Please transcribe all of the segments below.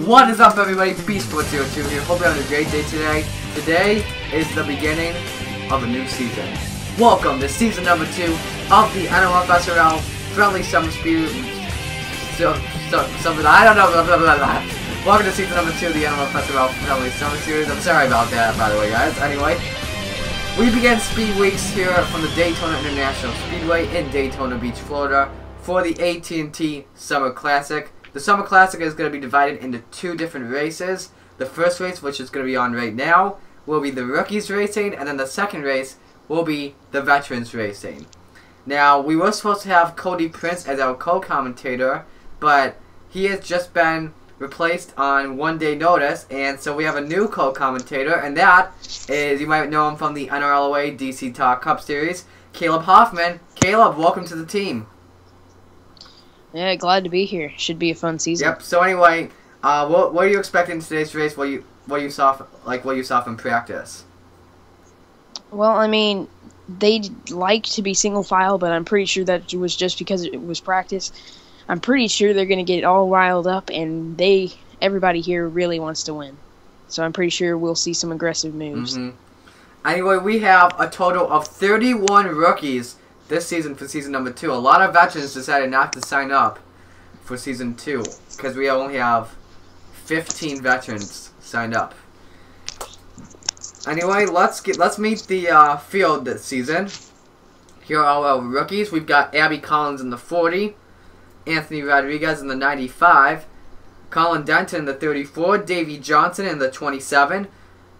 What is up, everybody? Beastboy02 here. Hope you're having a great day today. Today is the beginning of a new season. Welcome to season number 2 of the NOFSRL Friendly Summer Speed. Something I don't know. Blah, blah, blah, blah. Welcome to season number 2 of the NOFSRL Friendly Summer Series. I'm sorry about that, by the way, guys. Anyway, we began speed weeks here from the Daytona International Speedway in Daytona Beach, Florida, for the AT&T Summer Classic. The Summer Classic is going to be divided into 2 different races. The first race, which is going to be on right now, will be the Rookies Racing, and then the second race will be the Veterans Racing. Now, we were supposed to have Cody Prince as our co-commentator, but he has just been replaced on one-day notice, and so we have a new co-commentator, and that is, you might know him from the NRLOA DC Talk Cup Series, Caleb Hoffman. Caleb, welcome to the team. Yeah, glad to be here. Should be a fun season. Yep. So anyway, what are you expecting in today's race? What you saw from practice? Well, I mean, they like to be single file, but I'm pretty sure that was just because it was practice. I'm pretty sure they're gonna get it all riled up, and everybody here really wants to win. So I'm pretty sure we'll see some aggressive moves. Anyway, we have a total of 31 rookies this season for season number 2. A lot of veterans decided not to sign up for season 2 because we only have 15 veterans signed up. Anyway, let's meet the field this season. Here are all our rookies. We've got Abby Collins in the 40, Anthony Rodriguez in the 95, Colin Denton in the 34, Davey Johnson in the 27,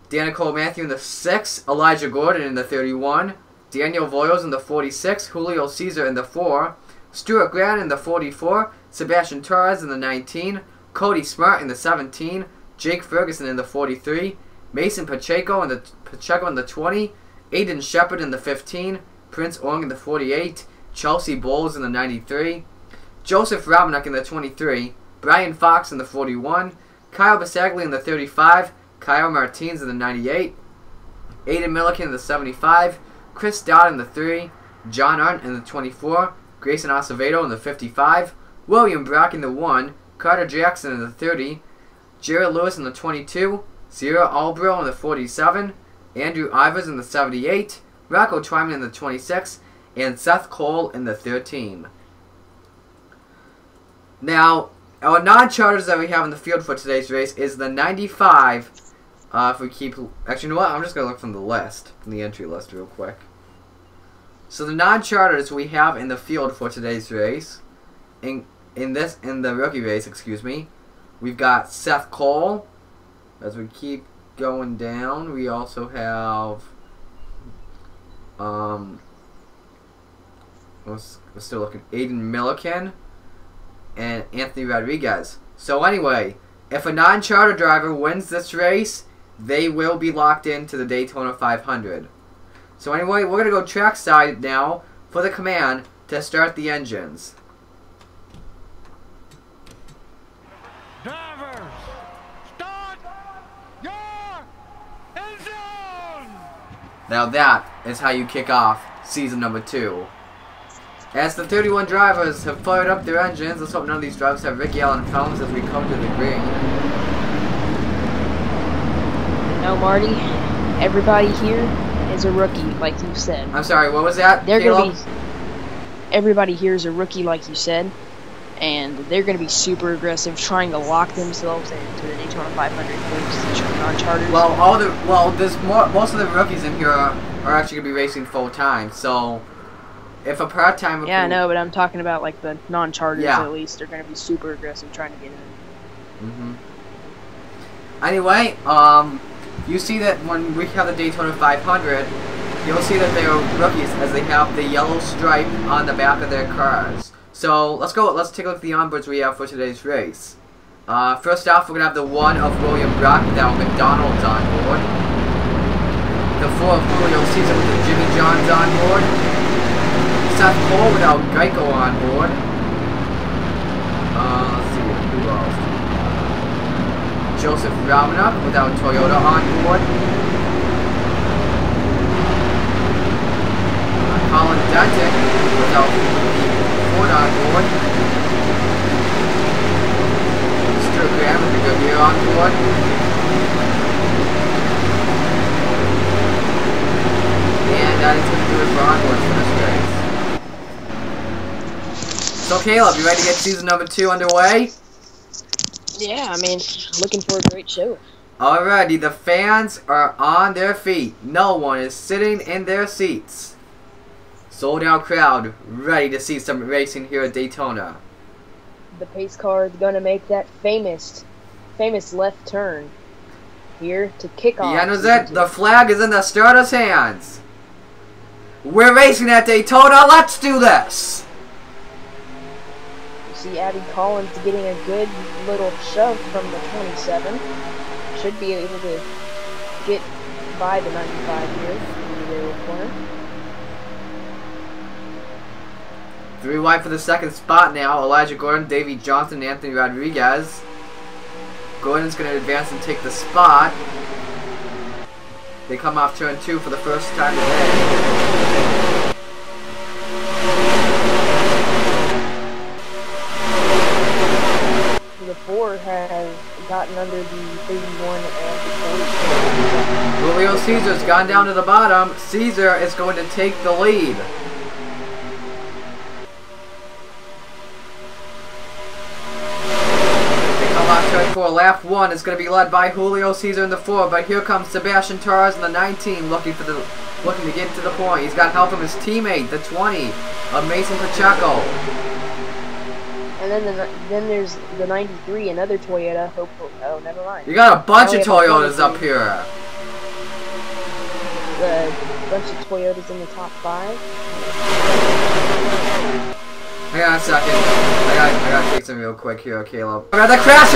Danica Matthew in the 6, Elijah Gordon in the 31, Daniel Voyles in the 46, Julio Cesar in the 4, Stuart Grant in the 44, Sebastian Torres in the 19, Cody Smart in the 17, Jake Ferguson in the 43, Mason Pacheco in the 20, Aiden Shepard in the 15, Prince Ong in the 48, Chelsea Bowles in the 93, Joseph Robinuk in the 23, Brian Fox in the 41, Kyle Basagli in the 35, Kyle Martins in the 98, Aiden Milliken in the 75, Chris Dodd in the 3, John Arndt in the 24, Grayson Acevedo in the 55, William Brock in the 1, Carter Jackson in the 30, Jared Lewis in the 22, Sierra Albro in the 47, Andrew Ivers in the 78, Rocco Twyman in the 26, and Seth Cole in the 13. Now, our non-charters that we have in the field for today's race is the 95. If we keep, actually, you know what? I'm just gonna look from the list, from the entry list, real quick. So the non-charters we have in the field for today's race, in the rookie race, excuse me, we've got Seth Cole. As we keep going down, we also have, we're still looking, Aiden Milliken and Anthony Rodriguez. So anyway, if a non-charter driver wins this race, they will be locked into the Daytona 500. So anyway, we're going to go trackside now for the command to start the engines. Drivers, start your engine! Now that is how you kick off season number 2. As the 31 drivers have fired up their engines, let's hope none of these drivers have Ricky Allen problems as we come to the green. No, Marty, everybody here is a rookie, like you said. I'm sorry, what was that, Caleb? Everybody here is a rookie, like you said, and they're going to be super aggressive, trying to lock themselves into the Daytona 500 non-charters. Well, there's most of the rookies in here are actually going to be racing full time. So if a part-time, yeah, I know, but I'm talking about like the non-charters. Yeah. At least they're going to be super aggressive, trying to get in. Anyway, you see that when we have the Daytona 500, you'll see that they are rookies as they have the yellow stripe on the back of their cars. So let's take a look at the onboards we have for today's race. First off, we're going to have the 1 of William Brock without McDonald's on board. The 4 of Julio Cesar with the Jimmy Johns on board. Seth Cole without Geico on board. Let's see, who else? Joseph Robinuk without Toyota on board. Colin Denton without Ford on board. Stuart Grant looking good here on board. And that is going to do it for onboard for this race. So Caleb, you ready to get season number 2 underway? Yeah, I mean, looking for a great show. Alrighty, the fans are on their feet. No one is sitting in their seats. Sold out crowd, ready to see some racing here at Daytona. The pace car is gonna make that famous left turn here to kick off. Yeah, knows it. The flag is in the starter's hands. We're racing at Daytona. Let's do this. You see Abby Collins getting a good little shove from the 27. Should be able to get by the 95 here in the rear corner. 3 wide for the second spot now. Elijah Gordon, Davey Johnson, and Anthony Rodriguez. Gordon's going to advance and take the spot. They come off turn 2 for the first time today. The 4 has gotten under the 31 and the 40. Julio Caesar's gone down to the bottom. Caesar is going to take the lead. Turn 4, lap 1 is going to be led by Julio Caesar in the 4, but here comes Sebastian Torres in the 19, looking to get to the point. He's got help from his teammate, the 20 of Mason Pacheco. And then there's the 93, another Toyota. Oh, never mind. You got a bunch of Toyotas up here. The bunch of Toyotas in the top 5. Hang on a second. I gotta take some real quick here, Caleb. I got that crash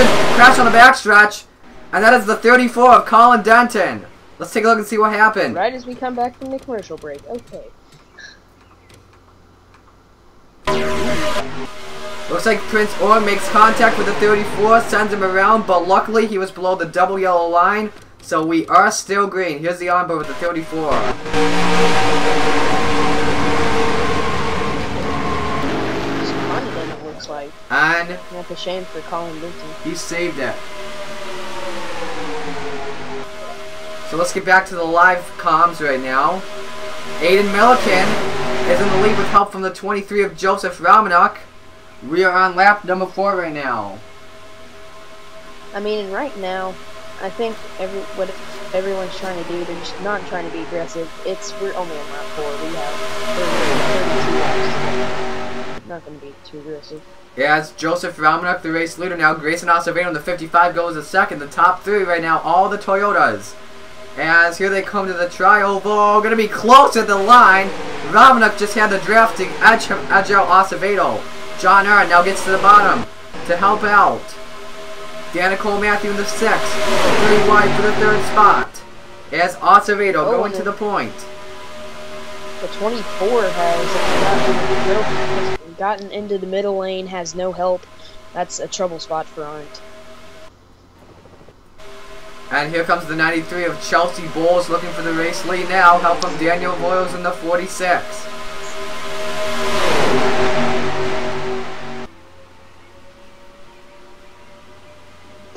on the backstretch, and that is the 34 of Colin Denton. Let's take a look and see what happened. Right as we come back from the commercial break. Okay. Looks like Prince Orr makes contact with the 34, sends him around, but luckily he was below the double yellow line, so we are still green. Here's the onboard with the 34. Like. And that's a shame for Colin Denton. He saved it. So let's get back to the live comms right now. Aiden Milliken is in the lead with help from the 23 of Joseph Romanuk. We are on lap number 4 right now. I mean, right now, I think what everyone's trying to do, they're just not trying to be aggressive. We're only on lap 4. We have 32 laps. Not going to be too aggressive. Yeah, it's Joseph Romanuk, the race leader now. Grayson Acevedo in the 55 goes a second. The top 3 right now, all the Toyotas. As here they come to the tri-oval. Going to be close at the line. Romanuk just had the drafting edge out Acevedo. John Aaron now gets to the bottom to help out. Danica Matthew in the 6. 3 wide for the 3rd spot. As Acevedo going to the point. The 24 has gotten into the middle lane, has no help. That's a trouble spot for Arndt. And here comes the 93 of Chelsea Bowles looking for the race lead now. Help from Daniel Boyles in the 46.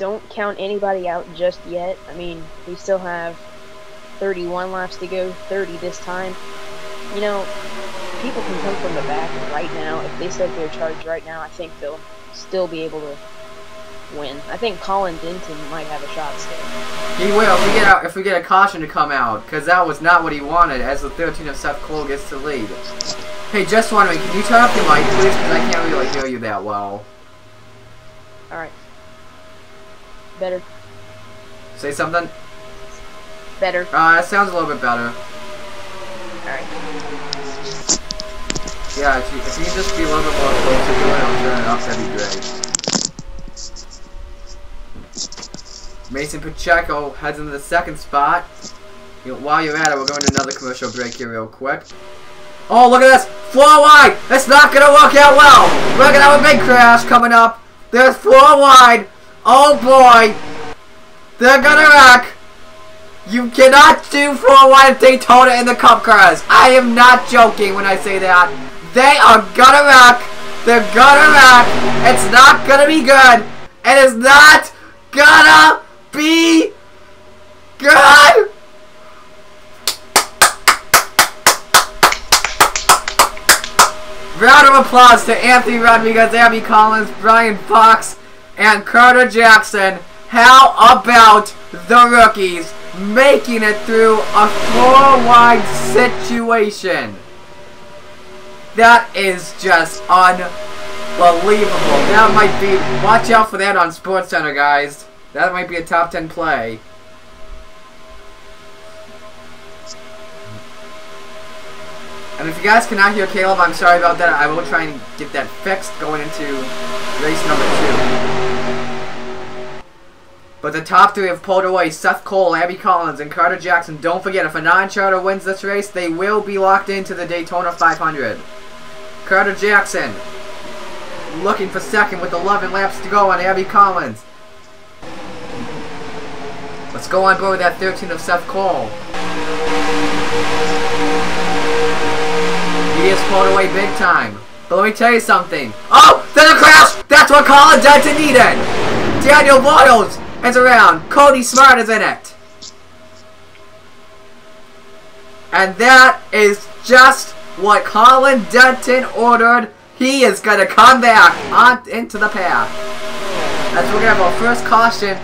Don't count anybody out just yet. I mean, we still have 31 laps to go, 30 this time. You know, people can come from the back right now. If they set their charge right now, I think they'll still be able to win. I think Colin Denton might have a shot still. He will if we get a caution to come out, because that was not what he wanted. As the 13 of Seth Cole gets to lead. Hey, just wondering, can you turn up your mic, please? Because I can't really hear you that well. All right. Better. Say something. Better. It sounds a little bit better. Alright. Yeah, if you can just be a little bit more closer to it, I'll turn it off, that'd be great. Mason Pacheco heads into the 2nd spot. While you're at it, we're going to another commercial break here real quick. Oh, look at this! 4 wide! It's not going to work out well! We're going to have a big crash coming up. There's 4 wide! Oh boy! They're going to wreck! You cannot do 4 wide at Daytona in the Cup cars. I am not joking when I say that. They are gonna wreck. They're gonna wreck. It's not gonna be good. It is not gonna be good. Round of applause to Anthony Rodriguez, Abby Collins, Brian Fox, and Carter Jackson. How about the rookies making it through a 4-wide situation? That is just unbelievable. That might be, watch out for that on SportsCenter, guys. That might be a top 10 play. And if you guys cannot hear Caleb, I'm sorry about that. I will try and get that fixed going into race number 2. But the top 3 have pulled away. Seth Cole, Abby Collins, and Carter Jackson. Don't forget, if a non-charter wins this race, they will be locked into the Daytona 500. Carter Jackson looking for second with 11 laps to go on Abby Collins. Let's go on board with that 13 of Seth Cole. He is pulled away big time. But let me tell you something. Oh, there's a crash! That's what Colin Denton needed! Daniel Boyles is around. Cody Smart is in it. And that is just what Colin Denton ordered. He is going to come back on into the path. As we're going to have our first caution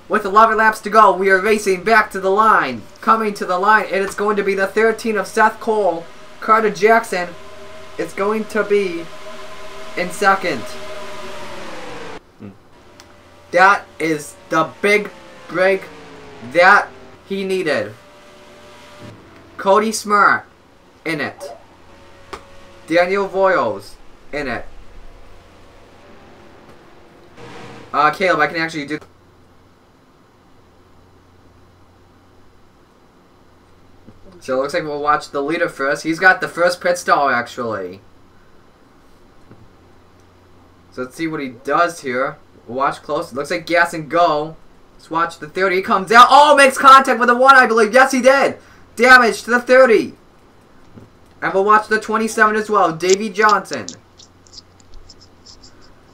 with 11 laps to go. We are racing back to the line. Coming to the line. And it's going to be the 13 of Seth Cole. Carter Jackson is going to be in second. That is the big break that he needed. Cody Smart in it. Daniel Voiles in it. Caleb, I can actually do. So it looks like we'll watch the leader first. He's got the first pit stall, actually. So let's see what he does here. We'll watch close. It looks like gas and go. Let's watch the 30. He comes out. Oh, makes contact with the 1, I believe. Yes, he did. Damage to the 30. And we'll watch the 27 as well. Davey Johnson.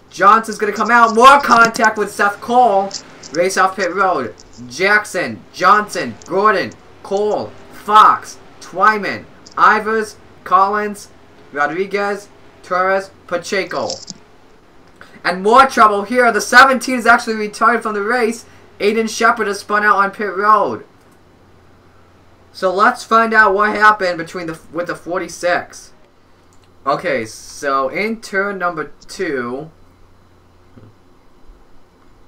Johnson's going to come out. More contact with Seth Cole. Race off pit road. Jackson, Johnson, Gordon, Cole, Fox, Twyman, Ivers, Collins, Rodriguez, Torres, Pacheco. And more trouble here. The 17 is actually retired from the race. Aiden Shepard has spun out on pit road. So let's find out what happened with the 46. Okay, so in turn number 2,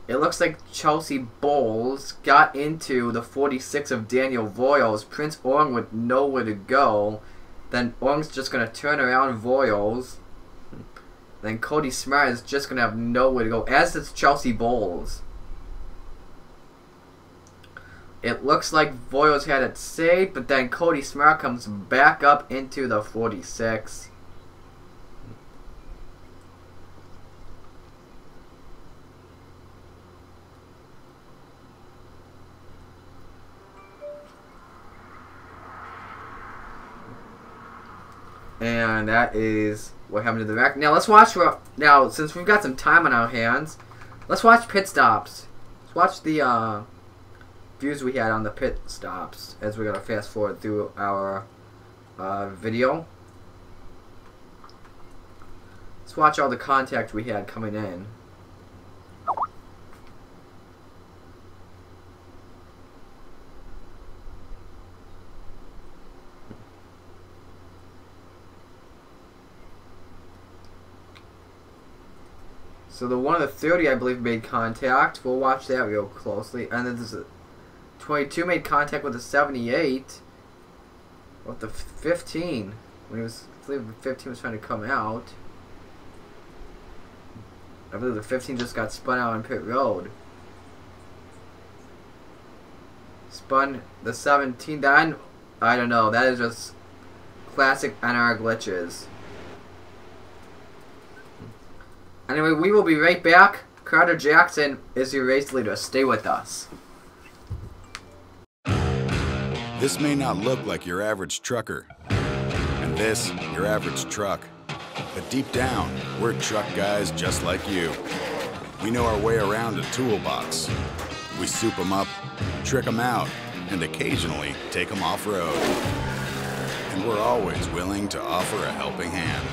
it looks like Chelsea Bowles got into the 46 of Daniel Voiles. Prince Orng with nowhere to go. Then Orng's just going to turn around Voiles. Then Cody Smart is just going to have nowhere to go, as does Chelsea Bowles. It looks like Voiles had it saved, but then Cody Smart comes back up into the 46. And that is what happened to the wreck. Now let's watch. Now, since we've got some time on our hands, let's watch pit stops. Let's watch the views we had on the pit stops as we're gonna fast forward through our video. Let's watch all the contact we had coming in. So the 1 of the 30, I believe, made contact. We'll watch that real closely. And then there's a 22 made contact with the 78. With the 15. When he was, I believe the 15 was trying to come out. I believe the 15 just got spun out on pit road. Spun the 17. That, I don't know. That is just classic NR glitches. Anyway, we will be right back. Carter Jackson is your race leader. Stay with us. This may not look like your average trucker, and this, your average truck. But deep down, we're truck guys just like you. We know our way around a toolbox, We soup them up, trick them out, and occasionally take them off-road. And we're always willing to offer a helping hand.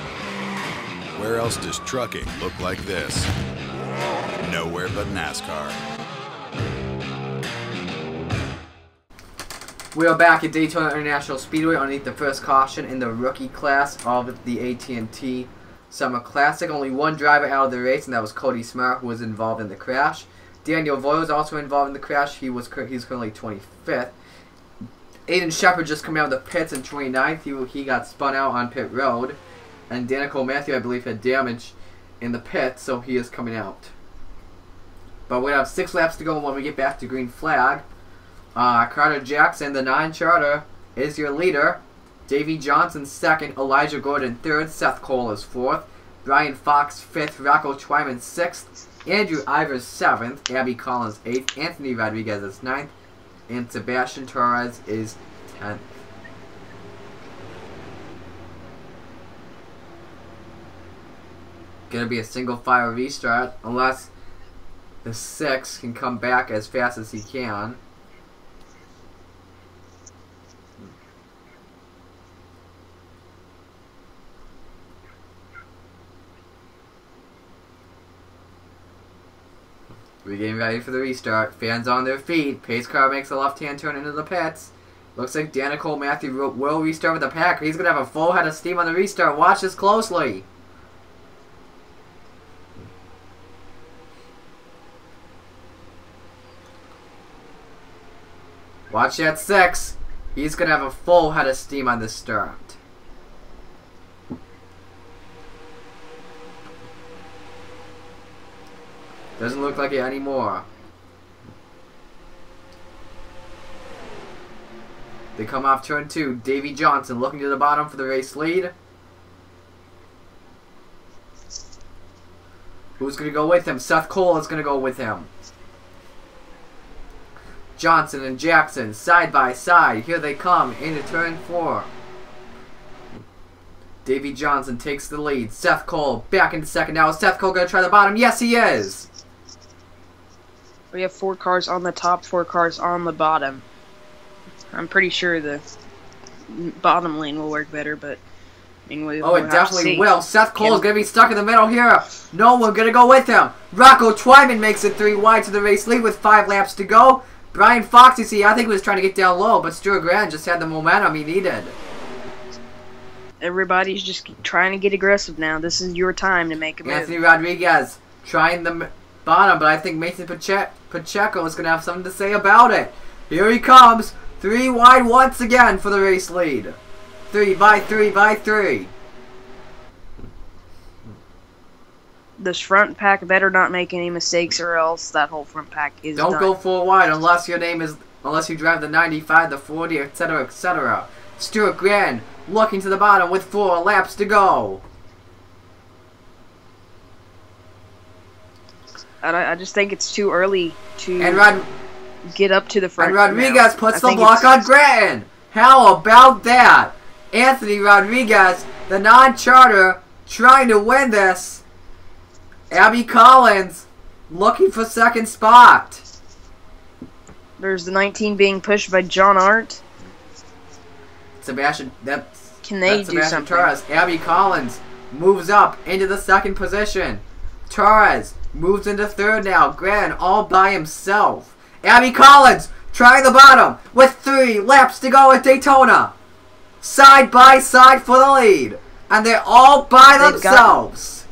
Where else does trucking look like this? Nowhere but NASCAR. We are back at Daytona International Speedway underneath the first caution in the rookie class of the AT&T Summer Classic. Only one driver out of the race, and that was Cody Smart, who was involved in the crash. Daniel Voigt was also involved in the crash. He's currently 25th. Aiden Shepard just came out of the pits in 29th. He got spun out on pit road. And Danica Matthew, I believe, had damage in the pit, so he is coming out. But we have 6 laps to go when we get back to green flag. Carter Jackson, the 9 charter, is your leader. Davey Johnson 2nd, Elijah Gordon 3rd, Seth Cole is 4th, Brian Fox 5th, Rocco Twyman 6th, Andrew Ivers 7th, Abby Collins 8th, Anthony Rodriguez is 9th, and Sebastian Torres is 10th. Gonna be a single file restart unless the 6 can come back as fast as he can. We're getting ready for the restart. Fans on their feet. Pace car makes a left-hand turn into the pits. Looks like Danica Matthew will restart with the Packer. He's going to have a full head of steam on the restart. Watch this closely. Watch that 6. He's going to have a full head of steam on this start. Doesn't look like it anymore. They come off turn 2. Davey Johnson looking to the bottom for the race lead. Who's going to go with him? Seth Cole is going to go with him. Johnson and Jackson side by side. Here they come into turn 4. Davey Johnson takes the lead. Seth Cole back into second. Now is Seth Cole going to try the bottom? Yes, he is. We have 4 cars on the top, 4 cars on the bottom. I'm pretty sure the bottom lane will work better, but I mean, we'll it definitely will. Seth Cole is going to be stuck in the middle here. No one going to go with him. Rocco Twyman makes it 3 wide to the race lead with 5 laps to go. Brian Fox, you see, I think he was trying to get down low, but Stuart Grant just had the momentum he needed. Everybody's just trying to get aggressive now. This is your time to make a move. Anthony Rodriguez trying the bottom, but I think Mason Pacheco is going to have something to say about it. Here he comes. 3 wide once again for the race lead. 3 by 3 by 3. This front pack better not make any mistakes, or else that whole front pack is Don't done. go 4 wide unless you drive the 95, the 40, etc., etc. Stuart Grant looking to the bottom with 4 laps to go. And I just think it's too early to get up to the front. And Rodriguez puts the block on Grattan. How about that? Anthony Rodriguez, the non-charter, trying to win this. Abby Collins looking for second spot. There's the 19 being pushed by John Arndt. Sebastian, Can they do Sebastian something? Torres. Abby Collins moves up into the second position. Torres moves into third now. Grattan all by himself. Abby Collins trying the bottom with 3 laps to go at Daytona. Side by side for the lead. And they're all by themselves.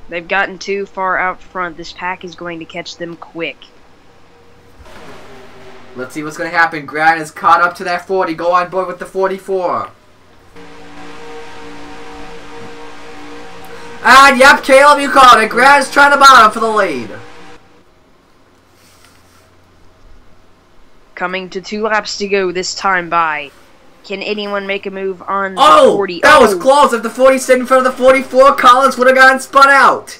They've gotten too far out front. This pack is going to catch them quick. Let's see what's going to happen. Grattan is caught up to that 40. Go on board with the 44. And yep, Caleb, you called it. Grattan's trying the bottom for the lead. Coming to 2 laps to go this time by. Can anyone make a move on the 40? That was close. If the 40 stayed in front of the 44, Collins would have gotten spun out.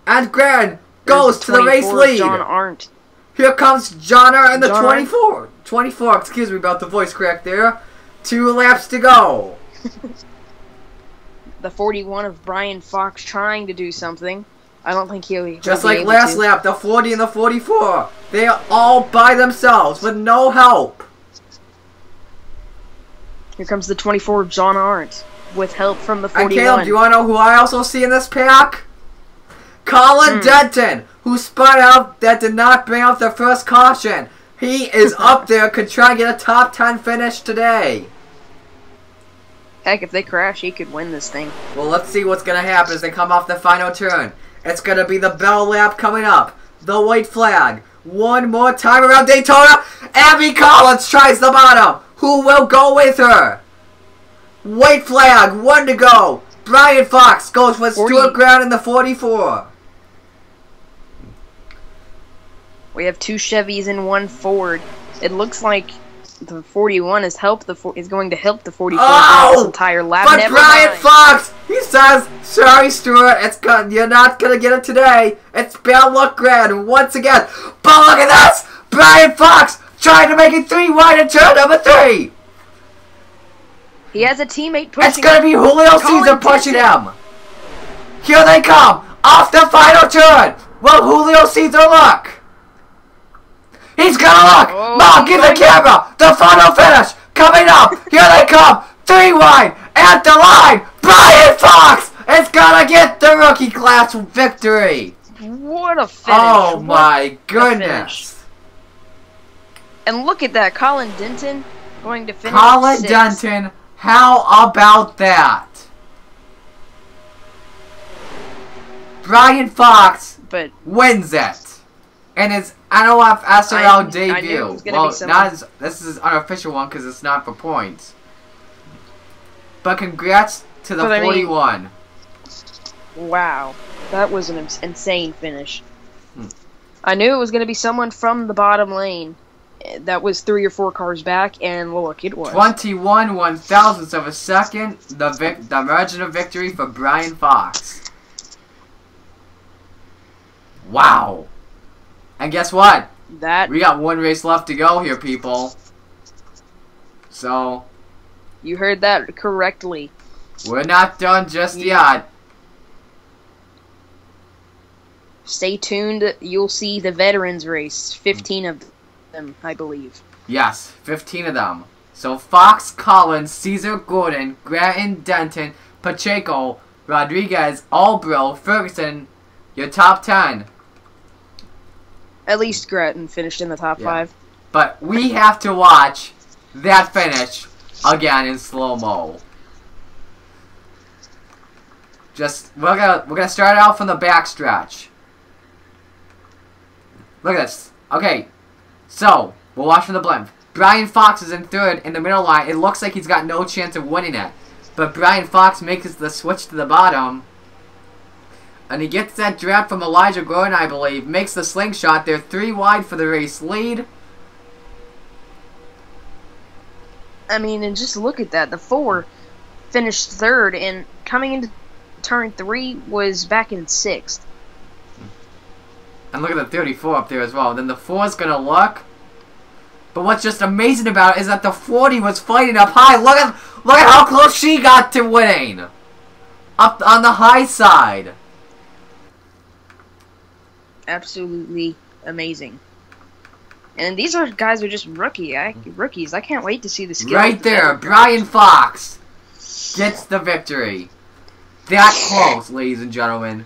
And Grattan goes to the race lead. John Arndt. Here comes John Arndt in the 24. 24, excuse me about the voice crack there. 2 laps to go. The 41 of Brian Fox trying to do something. I don't think he'll Just be like able last to. lap, the 40 and the 44. They are all by themselves with no help. Here comes the 24 John Arndt with help from the And 41. Caleb, do you want to know who I also see in this pack? Colin Denton, who spun out that did not bring out the first caution. He is up there, could try and get a top 10 finish today. Heck, if they crash, he could win this thing. Well, let's see what's going to happen as they come off the final turn. It's going to be the bell lap coming up. The white flag. One more time around Daytona. Abby Collins tries the bottom. Who will go with her? White flag. 1 to go. Brian Fox goes with Stuart Ground in the 44. We have 2 Chevys and 1 Ford. It looks like the 41 is going to help the 44 this entire lap. But Never Brian mind. Fox, he says, "Sorry, Stuart, you're not gonna get it today. It's bad luck, Grand." Once again, but look at this, Brian Fox trying to make it 3 wide in turn number 3. He has a teammate pushing. It's gonna be Julio Caesar pushing him. Here they come off the final turn. Will Julio Caesar look? He's gonna look! Oh, Mom, give the camera! The final finish! Coming up! Here they come! 3 wide! At the line! Brian Fox is gonna get the rookie class victory! What a finish! Oh What my a goodness! finish. And look at that, Colin Denton going to finish Colin 6th. Denton, how about that? Brian Fox But wins it! And his NOFSRL I knew it debut. was gonna Well, be someone. this is an unofficial one because it's not for points. But congrats to the But I mean- 41. wow, that was an insane finish. I knew it was going to be someone from the bottom lane. That was 3 or 4 cars back, and look, it was. 21 1,000ths of a second. The margin of victory for Brian Fox. Wow. And guess what? That We got 1 race left to go here, people. So, you heard that correctly. we're not done just yet. Stay tuned. You'll see the veterans race. 15 of them, I believe. Yes, 15 of them. So Fox, Collins, Caesar, Gordon, Grattan, Denton, Pacheco, Rodriguez, Albro, Ferguson, your top 10. At least Grattan finished in the top 5. But we have to watch that finish again in slow-mo. We're gonna start out from the backstretch. Look at this. Okay, so we'll watch from the blimp. Brian Fox is in 3rd in the middle line. It looks like he's got no chance of winning it. But Brian Fox makes the switch to the bottom. And he gets that draft from Elijah Gordon, I believe. Makes the slingshot. They're 3 wide for the race lead. I mean, and just look at that. The 4 finished 3rd, and coming into turn 3 was back in 6th. And look at the 34 up there as well. Then the 4 is going to look. But what's just amazing about it is that the 40 was fighting up high. Look at how close she got to winning. Up on the high side. Absolutely amazing. And these are guys who are just rookies. I can't wait to see the skill. Right there, Brian Fox gets the victory. That close, ladies and gentlemen.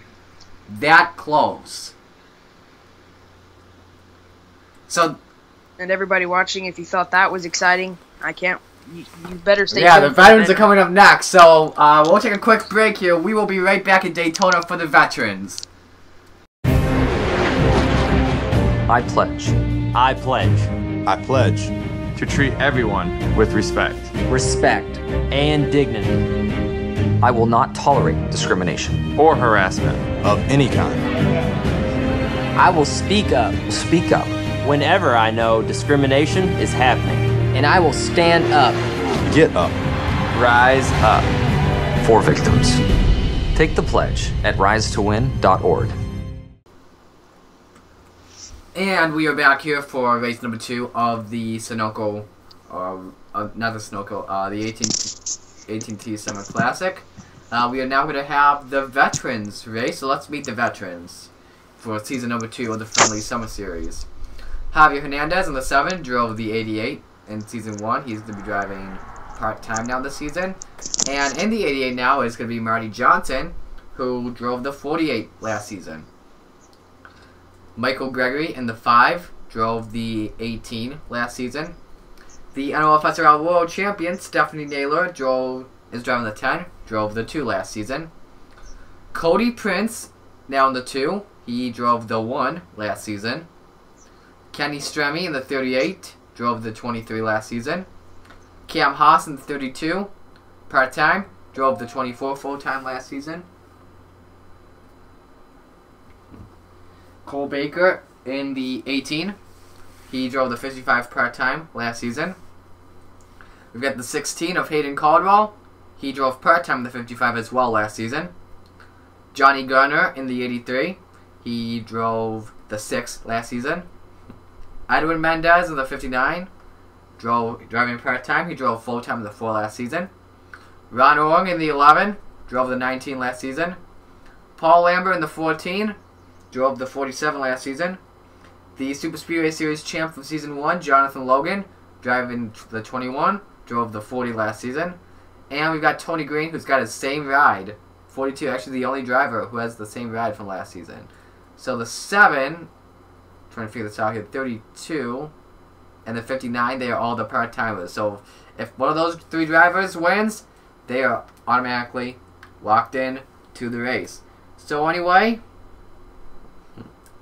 That close. So, and everybody watching, if you thought that was exciting, you better stay tuned. yeah, the veterans are coming up next. So, we'll take a quick break here. We will be right back in Daytona for the veterans. I pledge. I pledge I pledge to treat everyone with respect Respect. and dignity I will not tolerate discrimination. or harassment of any kind. I will speak up. Speak up. whenever I know discrimination is happening. And I will stand up Get up. Rise up. for victims. Take the pledge at risetowin.org. And we are back here for race number 2 of the Sunoco, not the Sunoco, the AT&T Summer Classic. We are now going to have the veterans race, so let's meet the veterans for season number 2 of the Friendly Summer Series. Javier Hernandez in the 7 drove the 88 in season 1. He's going to be driving part-time now this season. And in the 88 now is going to be Marty Johnson, who drove the 48 last season. Michael Gregory in the 5 drove the 18 last season. The NOFSRL World Champion Stephanie Naylor is driving the 10, drove the 2 last season. Cody Prince now in the 2, he drove the 1 last season. Kenny Stremme in the 38 drove the 23 last season. Cam Haas in the 32 part-time drove the 24 full-time last season. Cole Baker in the 18, he drove the 55 part-time last season. We've got the 16 of Hayden Caldwell. He drove part-time the 55 as well last season. Johnny Garner in the 83. He drove the 6 last season. Edwin Mendez in the 59. Driving part-time. He drove full-time the 4 last season. Ron Ong in the 11. Drove the 19 last season. Paul Lambert in the 14. Drove the 47 last season. The Super Speedway Series champ from season 1, Jonathan Logan, driving the 21. Drove the 40 last season. And we've got Tony Green, who's got his same ride. 42, actually the only driver who has the same ride from last season. So the 7, trying to figure this out here, 32, and the 59, they are all the part-timers. So if one of those 3 drivers wins, they are automatically locked in to the race. So anyway,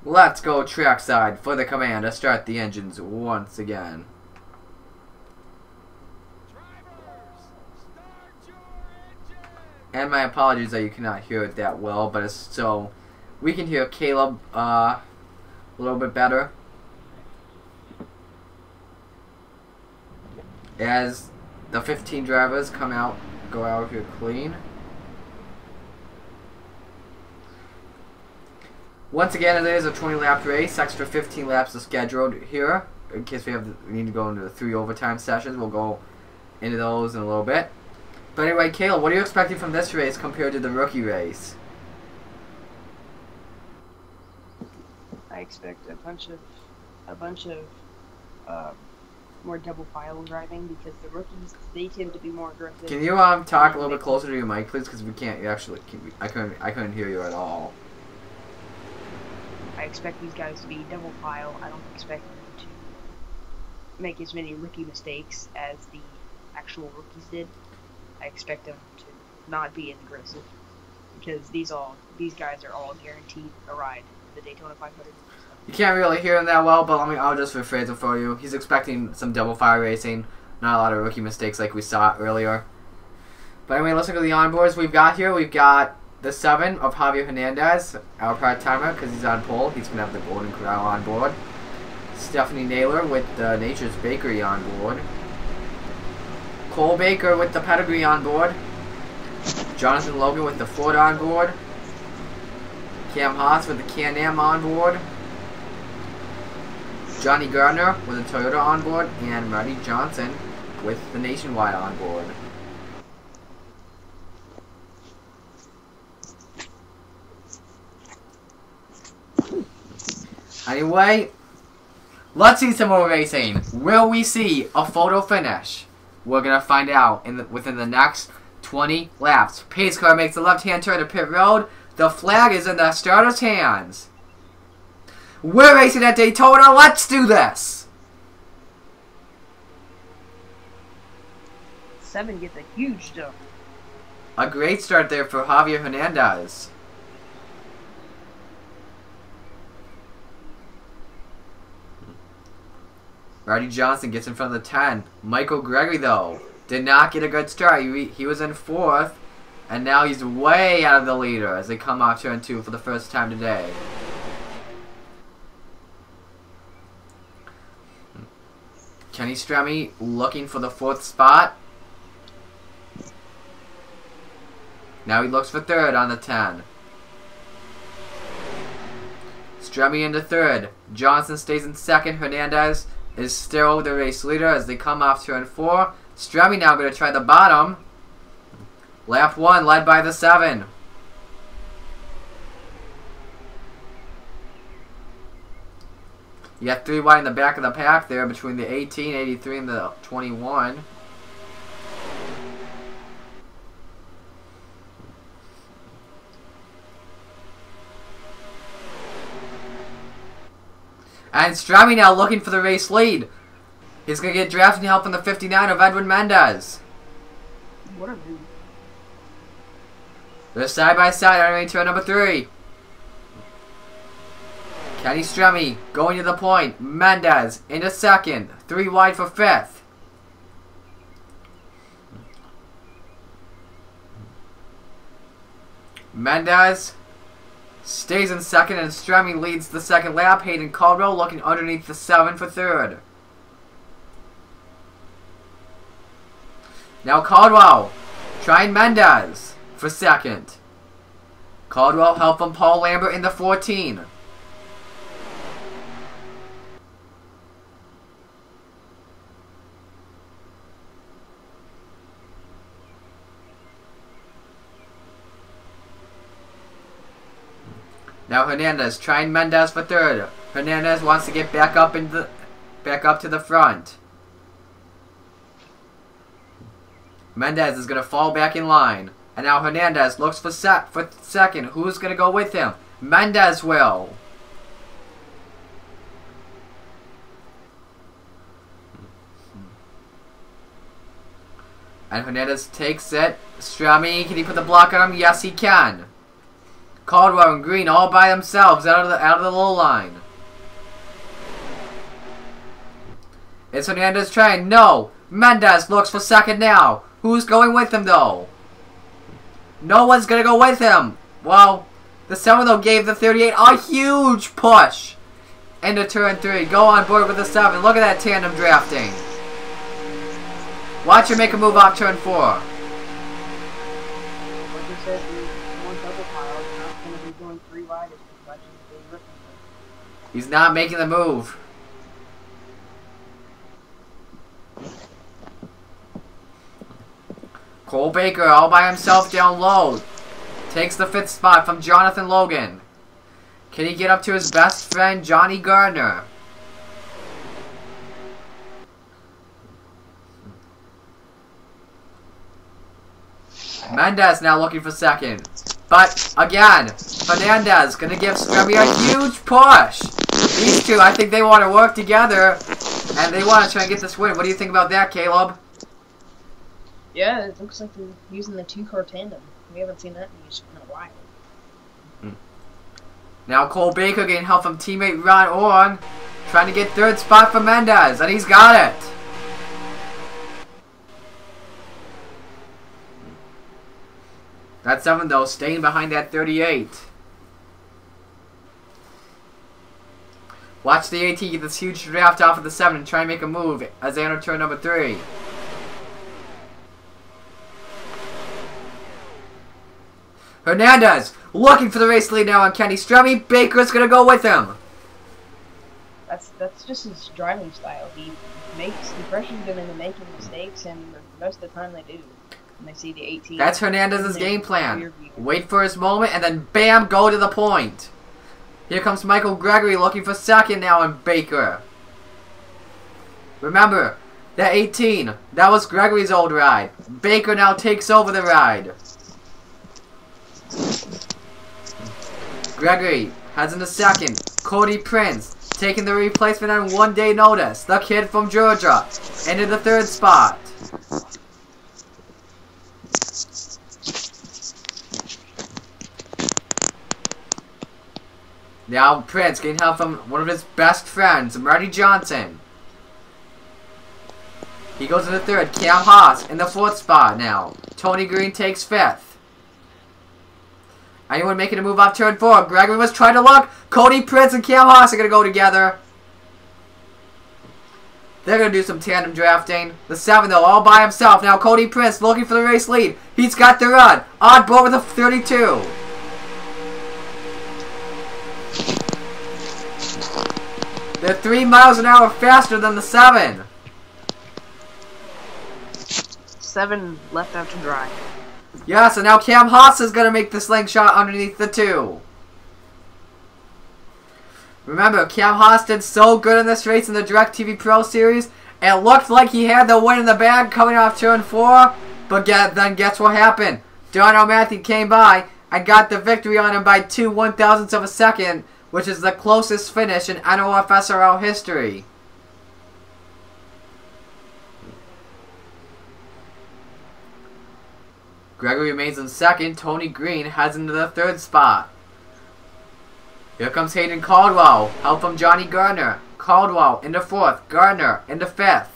let's go trackside for the command to start the engines once again. And my apologies that you cannot hear it that well, but it's so we can hear Caleb a little bit better as the 15 drivers go out here clean. Once again, it is a 20-lap race. Extra 15 laps are scheduled here in case we need to go into the 3 overtime sessions. We'll go into those in a little bit. But anyway, Caleb, what are you expecting from this race compared to the rookie race? I expect a bunch of more double file driving because the rookies, they tend to be more aggressive. Can you talk a little bit closer to your mic, please? Because we can't I couldn't hear you at all. I expect these guys to be double file. I don't expect them to make as many rookie mistakes as the actual rookies did. I expect them to not be as aggressive because these guys are all guaranteed a ride in the Daytona 500. You can't really hear him that well, but I'll just rephrase it for you. He's expecting some double file racing, not a lot of rookie mistakes like we saw earlier. But anyway, let's look at the onboards we've got here. We've got the 7 of Javier Hernandez, our part-timer, because he's on pole. He's going to have the Golden Corral on board. Stephanie Naylor with the Nature's Bakery on board. Cole Baker with the Pedigree on board. Jonathan Logan with the Ford on board. Cam Haas with the Can-Am on board. Johnny Gardner with the Toyota on board. And Marty Johnson with the Nationwide on board. Anyway, let's see some more racing. Will we see a photo finish? We're going to find out within the next 20 laps. Pace car makes the left-hand turn to pit road. The flag is in the starter's hands. We're racing at Daytona. Let's do this. 7 gets a huge jump. A great start there for Javier Hernandez. Marty Johnson gets in front of the 10. Michael Gregory, though, did not get a good start. He was in 4th, and now he's way out of the leader as they come out turn 2 for the first time today. Kenny Stremme looking for the 4th spot. Now he looks for 3rd on the 10. Stremme into 3rd. Johnson stays in 2nd. Hernandez is still the race leader as they come off turn 4. Stremme now going to try the bottom. Lap 1 led by the 7. You got 3 wide in the back of the pack there between the 18, 83, and the 21. And Strami now looking for the race lead. He's going to get drafting help from the 59 of Edwin Mendez. What a move. They're side by side on turn number 3. Kenny Stremi going to the point. Mendez into second. 3 wide for 5th. Mendez stays in second, and Stremi leads the second lap. Hayden Caldwell looking underneath the 7 for 3rd. Now Caldwell trying Mendez for 2nd. Caldwell help from Paul Lambert in the 14. Now Hernandez trying Mendez for 3rd. Hernandez wants to get back up to the front. Mendez is going to fall back in line. And now Hernandez looks for second. Who's going to go with him? Mendez will. And Hernandez takes it. Strami, can he put the block on him? Yes, he can. Caldwell and Green all by themselves out of the low line. Is Hernandez trying? No. Mendez looks for second now. Who's going with him though? No one's gonna go with him. Well, the 7 though gave the 38 a huge push into turn 3. Go on board with the 7. Look at that tandem drafting. Watch him make a move off turn 4. Like I said, one double pile is not going to be going 3 wide as much as they were. He's not making the move. Cole Baker all by himself down low. Takes the 5th spot from Jonathan Logan. Can he get up to his best friend, Johnny Gardner? Mendez now looking for second. But, again, Fernandez going to give Stremi a huge push. These two, I think they want to work together. And they want to try and get this win. What do you think about that, Caleb? Yeah, it looks like they're using the 2-car tandem. We haven't seen that used in a while. Now Cole Baker getting help from teammate Ron Orn. Trying to get 3rd spot for Mendez. And he's got it. That 7 though, staying behind that 38. Watch the AT get this huge draft off of the 7 and try and make a move as they enter turn number 3. Hernandez looking for the race lead now on Kenny Stremi. Baker's gonna go with him. That's just his driving style. He pressures them into making mistakes, and most of the time they do. And they see the 18. That's Hernandez's game plan. Wait for his moment and then bam, go to the point. Here comes Michael Gregory looking for second now on Baker. Remember, that 18, that was Gregory's old ride. Baker now takes over the ride. Gregory heads into second. Cody Prince taking the replacement on 1 day notice. The kid from Georgia into the 3rd spot. Now Prince getting help from one of his best friends, Marty Johnson. He goes to the 3rd. Cam Haas in the 4th spot now. Tony Green takes 5th. Anyone making a move off turn 4? Gregory was trying to look. Cody Prince and Cam Haas are going to go together. They're going to do some tandem drafting. The 7 though, all by himself. Now Cody Prince looking for the race lead. He's got the run. On board with a 32. They're 3 miles an hour faster than the 7. 7 left out to dry. Yes, and now Cam Haas is going to make the slingshot underneath the 2. Remember, Cam Haas did so good in this race in the DirecTV Pro Series. It looked like he had the win in the bag coming off turn 4. But then guess what happened? Darnell Matthew came by and got the victory on him by 2 1,000ths of a second, which is the closest finish in NOFSRL history. Gregory remains in second. Tony Green heads into the 3rd spot. Here comes Hayden Caldwell. Help from Johnny Gardner. Caldwell into 4th. Gardner into 5th.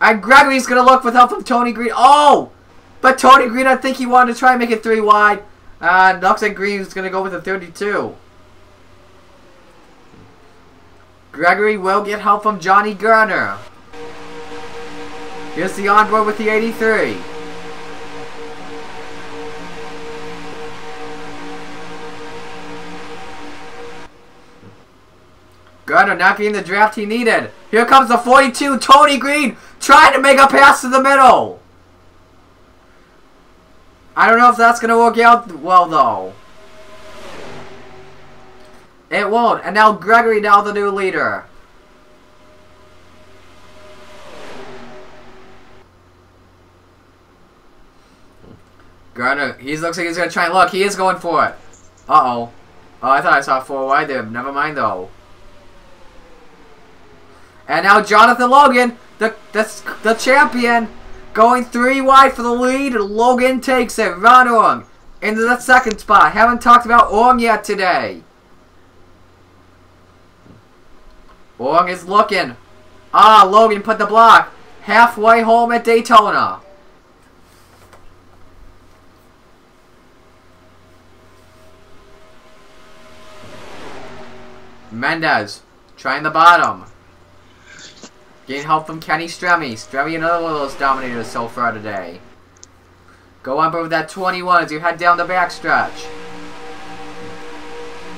And Gregory's going to look with help from Tony Green. Oh! But Tony Green, I think he wanted to try and make it 3 wide. And looks like Green's going to go with a 32. Gregory will get help from Johnny Gardner. Here's the onboard with the 83. Gardner not getting the draft he needed. Here comes the 42, Tony Green, trying to make a pass to the middle. I don't know if that's going to work out well, though. It won't. And now Gregory, now the new leader. Gardner, he looks like he's going to try and look. He is going for it. Uh-oh. Oh, I thought I saw 4 wide there. Never mind, though. And now Jonathan Logan, the champion, going 3 wide for the lead. Logan takes it. Ron Ong into the 2nd spot. Haven't talked about Ong yet today. Ong is looking. Ah, Logan put the block. Halfway home at Daytona. Mendez trying the bottom. Getting help from Kenny Stremme. Stremme, another one of those dominators so far today. Go on board with that 21 as you head down the backstretch.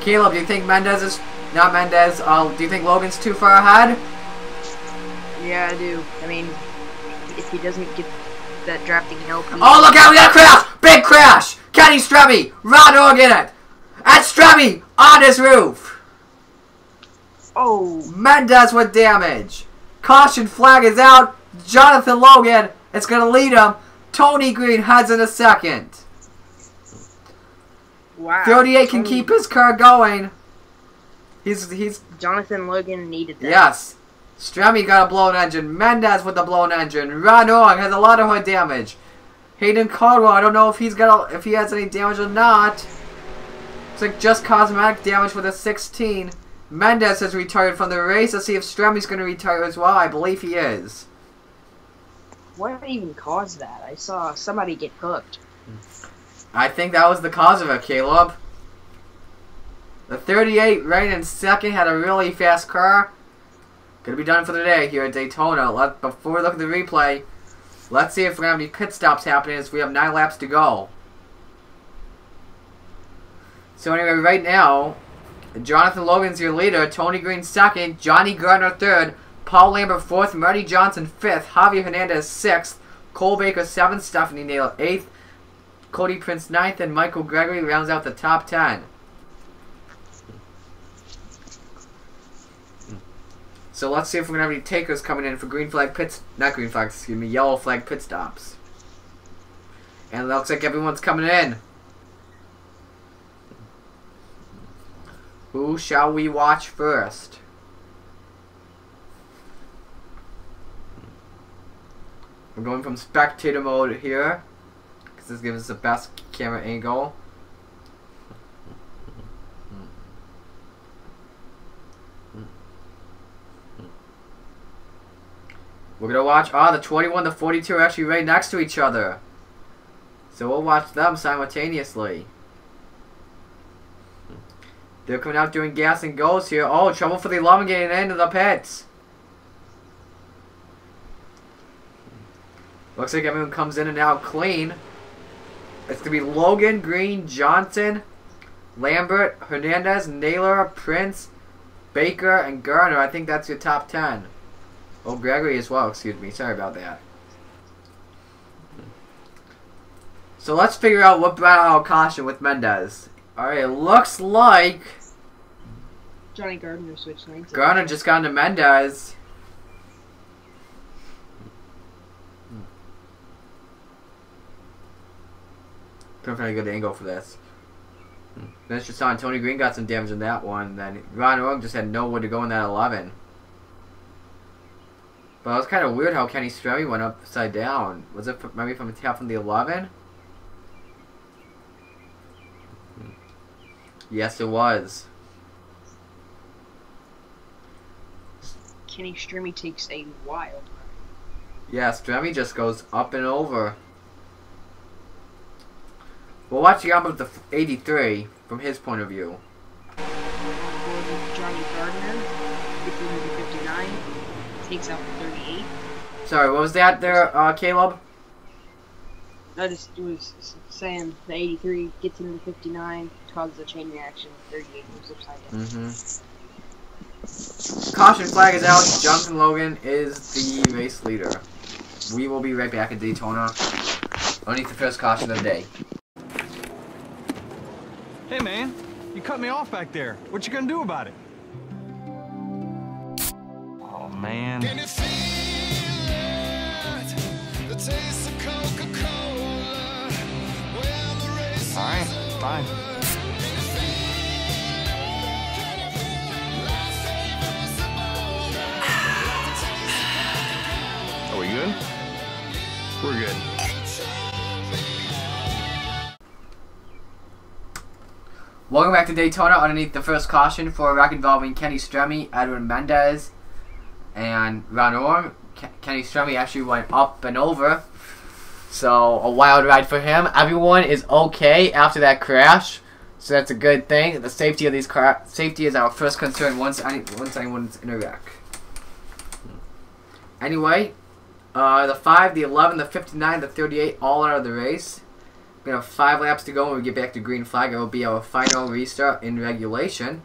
Caleb, do you think Mendez is... Not Mendez. Do you think Logan's too far ahead? Yeah, I do. I mean, if he doesn't get that drafting help... Oh, look out! We got a crash! Big crash! Kenny Stremme! Ron Ong in it! And Stremme on his roof! Oh! Mendez with damage. Caution flag is out. Jonathan Logan is going to lead him. Tony Green heads in a 2nd. Wow. 38 can keep his car going. He's Jonathan Logan needed that. Yes. Stremme got a blown engine. Mendez with the blown engine. Ron Ong has a lot of hood damage. Hayden Caldwell, I don't know if he has any damage or not. It's like just cosmetic damage with a 16. Mendez has retired from the race. Let's see if Stremme's going to retire as well. I believe he is. What even caused that? I saw somebody get hooked. I think that was the cause of it, Caleb. The 38 right in 2nd had a really fast car. Gonna be done for the day here at Daytona. Before we look at the replay, let's see if we're going to have any pit stops happening as we have 9 laps to go. So anyway, right now... Jonathan Logan's your leader, Tony Green 2nd, Johnny Gardner 3rd, Paul Lambert 4th, Marty Johnson 5th, Javier Hernandez 6th, Cole Baker 7th, Stephanie Naylor 8th, Cody Prince 9th, and Michael Gregory rounds out the top 10. So let's see if we're going to have any takers coming in for yellow flag pit stops. And it looks like everyone's coming in. Who shall we watch first? We're going from spectator mode here, because this gives us the best camera angle. We're going to watch, the 21 and the 42 are actually right next to each other. So we'll watch them simultaneously. They're coming out doing gas and goes here. Oh, trouble for the 11 getting into the pits. Looks like everyone comes in and out clean. It's going to be Logan, Green, Johnson, Lambert, Hernandez, Naylor, Prince, Baker, and Garner. I think that's your top 10. Oh, Gregory as well, excuse me. Sorry about that. So let's figure out what brought out caution with Mendez. Alright, it looks like Johnny Gardner switched lanes. Gardner just got into Mendez. Couldn't find a good angle for this. Then just saw Tony Green got some damage in that one. Then Ron Org just had nowhere to go in that 11. But it was kind of weird how Kenny Stremme went upside down. Was it maybe from a tap from the 11? Yes, it was. Kenny Stremme takes a wild. Yeah, Stremme just goes up and over. We'll watch the outcome of the 83 from his point of view. Johnny Gardner, 59, takes out the 38. Sorry, what was that there, Caleb? I just was saying the 83 gets into the 59, causes a chain reaction, 38 moves upside down. Caution flag is out. Jonathan Logan is the race leader. We will be right back at Daytona underneath the first caution of the day. Hey, man, you cut me off back there. What you gonna do about it? Oh, man. Can you feel it? The taste of Coca-Cola when the race is All right, fine. over? Can you feel it? Life savors the moment. The taste of Are we good? We're good. Welcome back to Daytona underneath the first caution for a wreck involving Kenny Stremme, Edwin Mendez, and Ron Orm. Kenny Stremme actually went up and over, so a wild ride for him. Everyone is okay after that crash, so that's a good thing. The safety of these safety is our first concern once anyone's in a wreck. Anyway, the 5, the 11, the 59, the 38 all out of the race. We have 5 laps to go when we get back to green flag. It will be our final restart in regulation.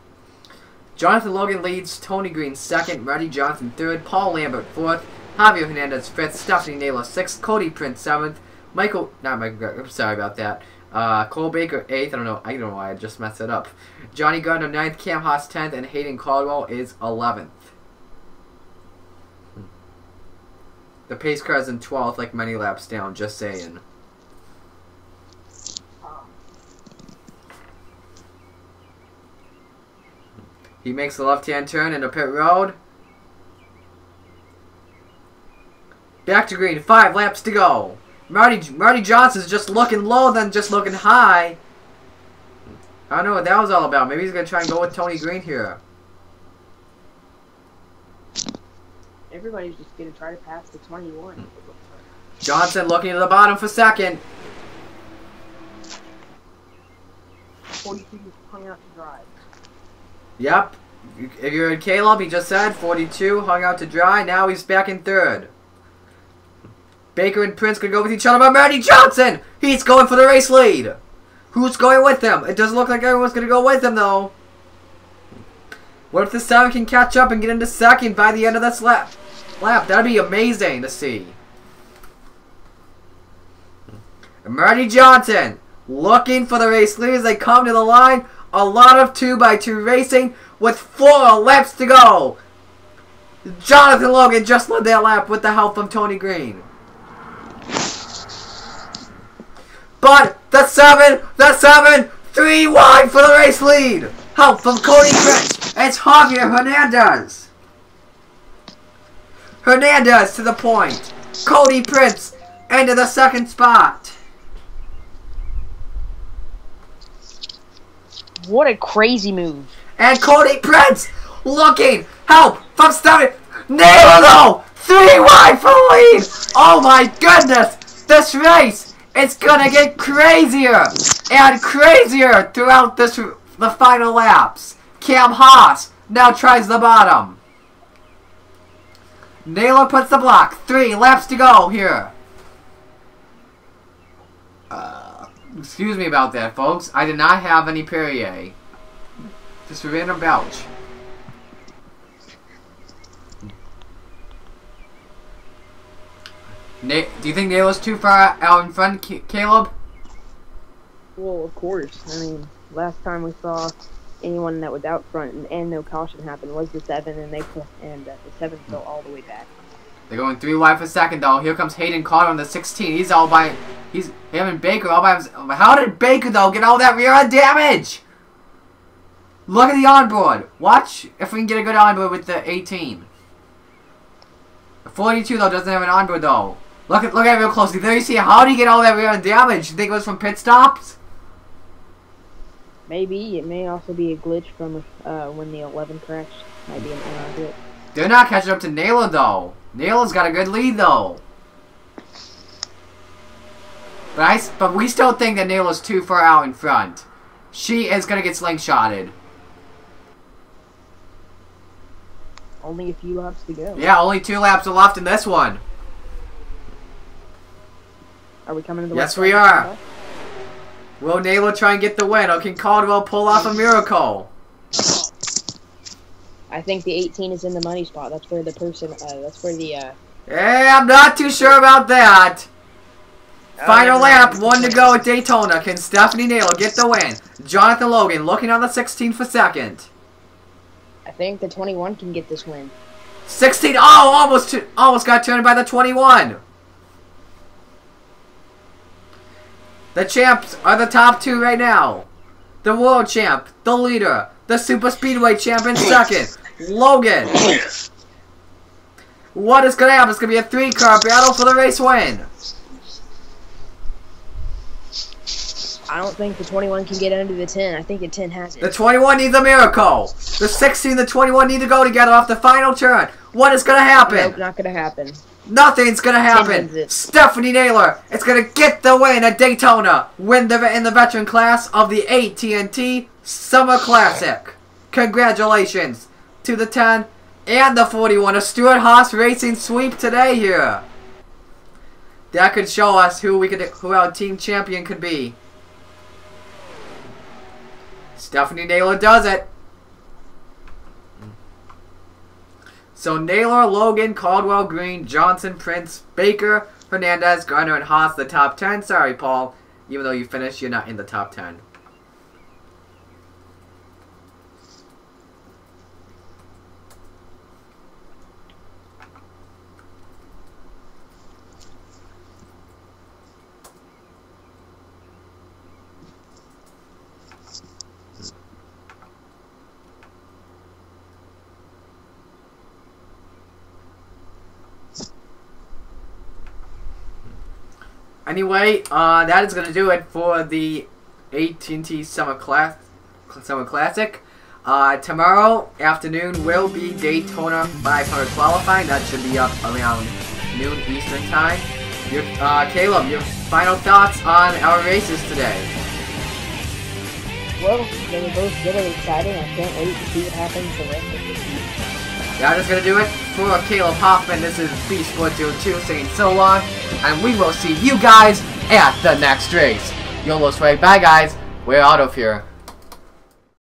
Jonathan Logan leads, Tony Green 2nd, Roddy Johnson 3rd, Paul Lambert 4th, Javier Hernandez 5th, Stephanie Naylor 6th, Cody Prince 7th, I'm sorry about that. Cole Baker 8th, I don't know why I just messed it up. Johnny Gardner 9th, Cam Haas 10th, and Hayden Caldwell is 11th. The pace car is in 12th, like many laps down, just saying. He makes the left-hand turn into pit road. Back to green. 5 laps to go. Marty Johnson's just looking low, then just looking high. I don't know what that was all about. Maybe he's going to try and go with Tony Green here. Everybody's just going to try to pass the 21. Johnson looking to the bottom for 2nd. 42 hung out to drive. Yep. If you're in Caleb, he just said 42, hung out to dry. Now he's back in 3rd. Baker and Prince could go with each other, but Marty Johnson! He's going for the race lead. Who's going with him? It doesn't look like everyone's going to go with him, though. What if the 7 can catch up and get into 2nd by the end of this lap? That'd be amazing to see. And Marty Johnson looking for the race lead as they come to the line. A lot of 2x2 racing with 4 laps to go. Jonathan Logan just led that lap with the help from Tony Green. But the 7, 3 wide for the race lead. Help from Cody Prince. It's Javier Hernandez. Hernandez to the point. Cody Prince into the 2nd spot. What a crazy move. And Cody Prince looking. Help from Stephanie. Nailed though. 3 wide for the lead. Oh my goodness. This race is going to get crazier and crazier throughout the final laps. Cam Haas now tries the bottom. Naylor puts the block. 3 laps to go here. Excuse me about that, folks. I did not have any Perrier. Just a random belch. Do you think Naylor's too far out in front, Caleb? Well, of course. I mean, last time we saw anyone that was out front and no caution happened was the 7, and the 7 fell all the way back. They're going 3 wide for second, though. Here comes Hayden Carter on the 16. He's all by... He's him and Baker all by himself. How did Baker, though, get all that rear end damage? Look at the onboard. Watch if we can get a good onboard with the 18. The 42, though, doesn't have an onboard, though. Look at it real closely. There you see, how did he get all that rear end damage? You think it was from pit stops? Maybe. It may also be a glitch from when the 11 crashed. Might be an NR glitch. They're not catching up to Naylor, though. Naylor's got a good lead, though. But we still think that Naylor's too far out in front. She is going to get slingshotted. Only a few laps to go. Yeah, only 2 laps are left in this one. Are we coming to the Yes, west we side? are. Will Naylor try and get the win, or can Caldwell pull off a miracle? I think the 18 is in the money spot. That's where the person, that's where the, Hey, I'm not too sure about that. Final lap, 1 to go at Daytona. Can Stephanie Naylor get the win? Jonathan Logan looking on the 16 for second. I think the 21 can get this win. 16, oh, almost got turned by the 21. The champs are the top 2 right now. The world champ, the leader, the super speedway champ in second, Logan. What is going to happen? It's going to be a 3-car battle for the race win. I don't think the 21 can get under the 10. I think the 10 has it. The 21 needs a miracle. The 16 and the 21 need to go together off the final turn. What is going to happen? Nope, not going to happen. Nothing's going to happen. Stephanie Naylor is going to get the win at Daytona. Win in the veteran class of the AT&T Summer Classic. Congratulations to the 10 and the 41. A Stewart-Haas Racing sweep today here. That could show us who our team champion could be. Stephanie Naylor does it. So Naylor, Logan, Caldwell, Green, Johnson, Prince, Baker, Hernandez, Garner, and Haas the top 10. Sorry, Paul. Even though you finished, you're not in the top 10. Anyway, that is going to do it for the AT&T Summer Classic. Tomorrow afternoon will be Daytona 500 qualifying. That should be up around noon Eastern time. Caleb, your final thoughts on our races today? Well, they were both really exciting. I can't wait to see what happens the rest of the season. That is going to do it for Caleb Hoffman. This is B-Sport02 saying so long, and we will see you guys at the next race. YOLO swag. Bye, guys. We're out of here.